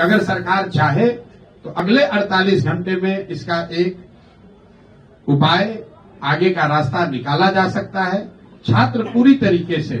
कि अगर सरकार चाहे तो अगले 48 घंटे में इसका एक उपाय, आगे का रास्ता निकाला जा सकता है। छात्र पूरी तरीके से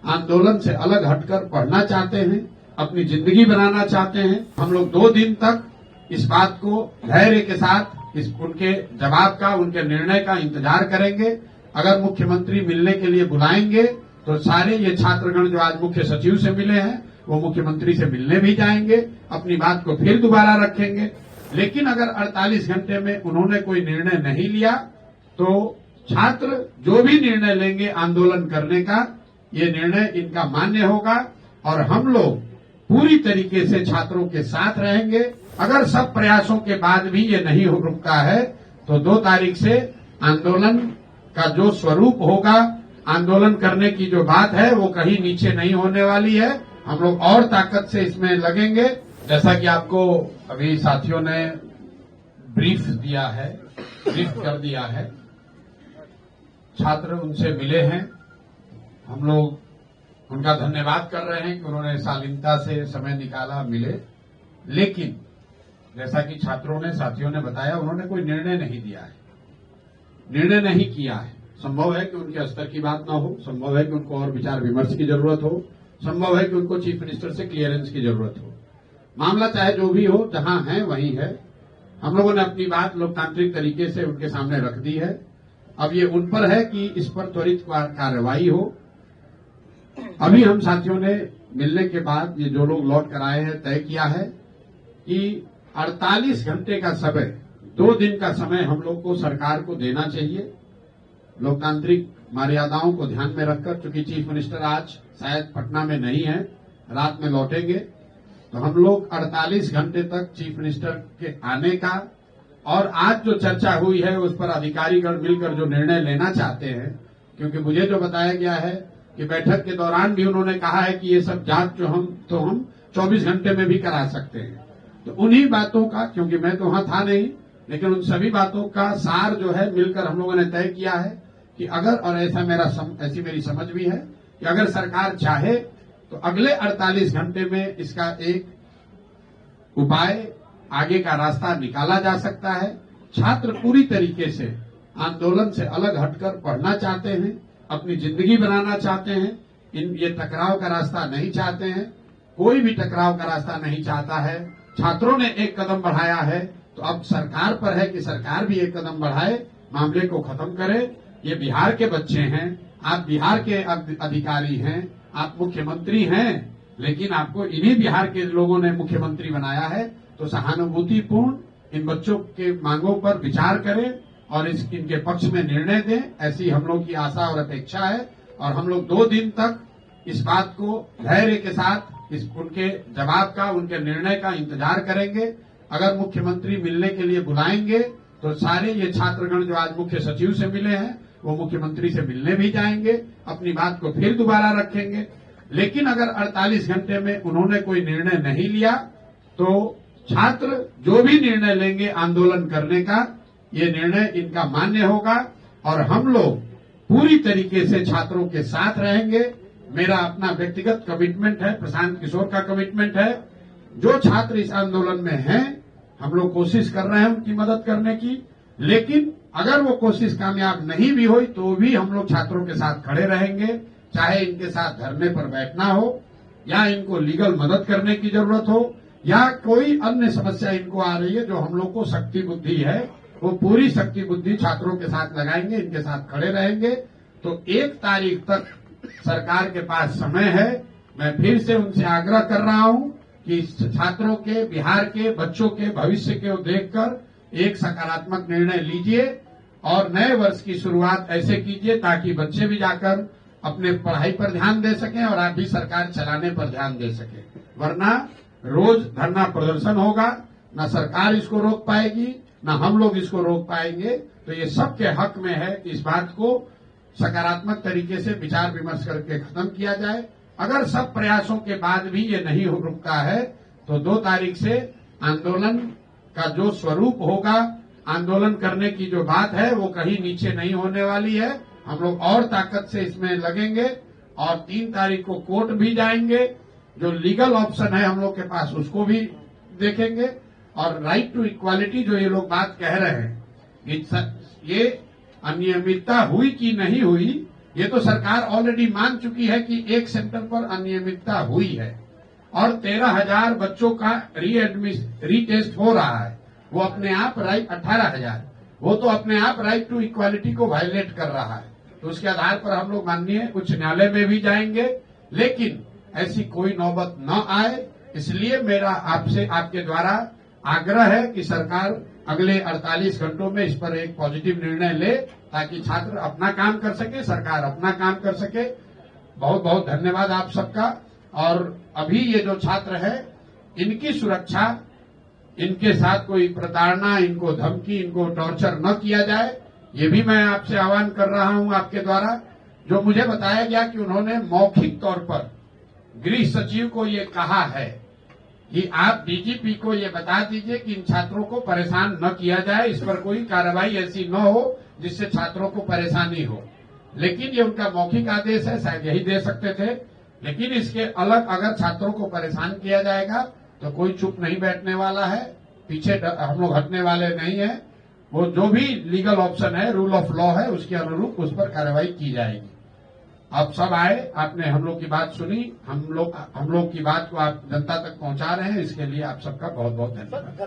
आंदोलन से अलग हटकर पढ़ना चाहते हैं, अपनी जिंदगी बनाना चाहते हैं। हम लोग 2 दिन तक इस बात को धैर्य के साथ उनके जवाब का, उनके निर्णय का इंतजार करेंगे। अगर मुख्यमंत्री मिलने के लिए बुलाएंगे तो सारे ये छात्रगण जो आज मुख्य सचिव से मिले हैं वो मुख्यमंत्री से मिलने भी जाएंगे, अपनी बात को फिर दोबारा रखेंगे। लेकिन अगर 48 घंटे में उन्होंने कोई निर्णय नहीं लिया तो छात्र जो भी निर्णय लेंगे आंदोलन करने का, ये निर्णय इनका मान्य होगा और हम लोग पूरी तरीके से छात्रों के साथ रहेंगे। अगर सब प्रयासों के बाद भी ये नहीं रुकता है तो 2 तारीख से आंदोलन का जो स्वरूप होगा, आंदोलन करने की जो बात है वो कहीं नीचे नहीं होने वाली है। हम लोग और ताकत से इसमें लगेंगे। जैसा कि आपको अभी साथियों ने ब्रीफ कर दिया है, छात्र उनसे मिले हैं। हम लोग उनका धन्यवाद कर रहे हैं कि उन्होंने शालीनता से समय निकाला, मिले। लेकिन जैसा कि छात्रों ने, साथियों ने बताया, उन्होंने कोई निर्णय नहीं दिया है, निर्णय नहीं किया है। संभव है कि उनके स्तर की बात ना हो, संभव है कि उनको और विचार विमर्श की जरूरत हो, संभव है कि उनको चीफ मिनिस्टर से क्लियरेंस की जरूरत हो। मामला चाहे जो भी हो, जहां है वहीं है। हम लोगों ने अपनी बात लोकतांत्रिक तरीके से उनके सामने रख दी है। अब ये उन पर है कि इस पर त्वरित कार्रवाई हो। अभी हम साथियों ने मिलने के बाद ये जो लोग लौट कर आए हैं तय किया है कि 48 घंटे का समय, 2 दिन का समय हम लोग को सरकार को देना चाहिए, लोकतांत्रिक मर्यादाओं को ध्यान में रखकर। चूंकि चीफ मिनिस्टर आज शायद पटना में नहीं है, रात में लौटेंगे, तो हम लोग 48 घंटे तक चीफ मिनिस्टर के आने का और आज जो चर्चा हुई है उस पर अधिकारीगण मिलकर जो निर्णय लेना चाहते हैं, क्योंकि मुझे जो बताया गया है कि बैठक के दौरान भी उन्होंने कहा है कि ये सब जांच जो हम 24 घंटे में भी करा सकते हैं। तो उन्हीं बातों का, क्योंकि मैं तो वहां था नहीं, लेकिन उन सभी बातों का सार जो है मिलकर हम लोगों ने तय किया है कि अगर, और ऐसी मेरी समझ भी है कि अगर सरकार चाहे तो अगले 48 घंटे में इसका एक उपाय, आगे का रास्ता निकाला जा सकता है। छात्र पूरी तरीके से आंदोलन से अलग हटकर पढ़ना चाहते हैं, अपनी जिंदगी बनाना चाहते हैं। ये टकराव का रास्ता नहीं चाहते हैं, कोई भी टकराव का रास्ता नहीं चाहता है। छात्रों ने एक कदम बढ़ाया है तो अब सरकार पर है कि सरकार भी एक कदम बढ़ाए, मामले को खत्म करे। ये बिहार के बच्चे हैं, आप बिहार के अधिकारी हैं, आप मुख्यमंत्री हैं, लेकिन आपको इन्हीं बिहार के लोगों ने मुख्यमंत्री बनाया है। तो सहानुभूतिपूर्ण इन बच्चों के मांगों पर विचार करें और इनके पक्ष में निर्णय दें, ऐसी हम लोग की आशा और अपेक्षा है। और हम लोग 2 दिन तक इस बात को धैर्य के साथ उनके जवाब का, उनके निर्णय का इंतजार करेंगे। अगर मुख्यमंत्री मिलने के लिए बुलाएंगे तो सारे ये छात्रगण जो आज मुख्य सचिव से मिले हैं वो मुख्यमंत्री से मिलने भी जाएंगे, अपनी बात को फिर दोबारा रखेंगे। लेकिन अगर 48 घंटे में उन्होंने कोई निर्णय नहीं लिया तो छात्र जो भी निर्णय लेंगे आंदोलन करने का, ये निर्णय इनका मान्य होगा और हम लोग पूरी तरीके से छात्रों के साथ रहेंगे। मेरा अपना व्यक्तिगत कमिटमेंट है, प्रशांत किशोर का कमिटमेंट है। जो छात्र इस आंदोलन में हैं, हम लोग कोशिश कर रहे हैं उनकी मदद करने की। लेकिन अगर वो कोशिश कामयाब नहीं भी हुई तो भी हम लोग छात्रों के साथ खड़े रहेंगे, चाहे इनके साथ धरने पर बैठना हो या इनको लीगल मदद करने की जरूरत हो या कोई अन्य समस्या इनको आ रही है। जो हम लोग को शक्ति बुद्धि है वो पूरी शक्ति बुद्धि छात्रों के साथ लगाएंगे, इनके साथ खड़े रहेंगे। तो 1 तारीख तक सरकार के पास समय है। मैं फिर से उनसे आग्रह कर रहा हूं कि छात्रों के, बिहार के बच्चों के भविष्य को देखकर एक सकारात्मक निर्णय लीजिए और नए वर्ष की शुरुआत ऐसे कीजिए ताकि बच्चे भी जाकर अपने पढ़ाई पर ध्यान दे सकें और आप भी सरकार चलाने पर ध्यान दे सकें। वरना रोज धरना प्रदर्शन होगा, न सरकार इसको रोक पाएगी, न हम लोग इसको रोक पाएंगे। तो ये सबके हक में है कि इस बात को सकारात्मक तरीके से विचार विमर्श करके खत्म किया जाए। अगर सब प्रयासों के बाद भी ये नहीं रुकता है तो 2 तारीख से आंदोलन का जो स्वरूप होगा, आंदोलन करने की जो बात है वो कहीं नीचे नहीं होने वाली है। हम लोग और ताकत से इसमें लगेंगे और 3 तारीख को कोर्ट भी जाएंगे। जो लीगल ऑप्शन है हम लोग के पास उसको भी देखेंगे और राइट टू इक्वालिटी जो ये लोग बात कह रहे हैं, ये अनियमितता हुई कि नहीं हुई, ये तो सरकार ऑलरेडी मान चुकी है कि एक सेंटर पर अनियमितता हुई है और 13,000 बच्चों का रीटेस्ट हो रहा है। वो अपने आप राइट 18,000, वो तो अपने आप राइट टू इक्वालिटी को वायलेट कर रहा है। तो उसके आधार पर हम लोग माननीय उच्च न्यायालय में भी जाएंगे, लेकिन ऐसी कोई नौबत न आए, इसलिए मेरा आपसे आपके द्वारा आग्रह है कि सरकार अगले 48 घंटों में इस पर एक पॉजिटिव निर्णय ले, ताकि छात्र अपना काम कर सके, सरकार अपना काम कर सके। बहुत बहुत धन्यवाद आप सबका। और अभी ये जो छात्र है, इनकी सुरक्षा, इनके साथ कोई प्रताड़ना, इनको धमकी, इनको टॉर्चर न किया जाए, ये भी मैं आपसे आह्वान कर रहा हूं आपके द्वारा। जो मुझे बताया गया कि उन्होंने मौखिक तौर पर गृह सचिव को ये कहा है कि आप डीजीपी को ये बता दीजिए कि इन छात्रों को परेशान न किया जाए, इस पर कोई कार्रवाई ऐसी न हो जिससे छात्रों को परेशानी हो। लेकिन ये उनका मौखिक आदेश है, शायद यही दे सकते थे। लेकिन इसके अलग अगर छात्रों को परेशान किया जाएगा तो कोई चुप नहीं बैठने वाला है, पीछे हम लोग हटने वाले नहीं है। वो जो भी लीगल ऑप्शन है, रूल ऑफ लॉ है, उसके अनुरूप उस पर कार्रवाई की जाएगी। आप सब आए, आपने हम लोग की बात सुनी, हम लोग की बात को आप जनता तक पहुंचा रहे हैं, इसके लिए आप सबका बहुत बहुत धन्यवाद।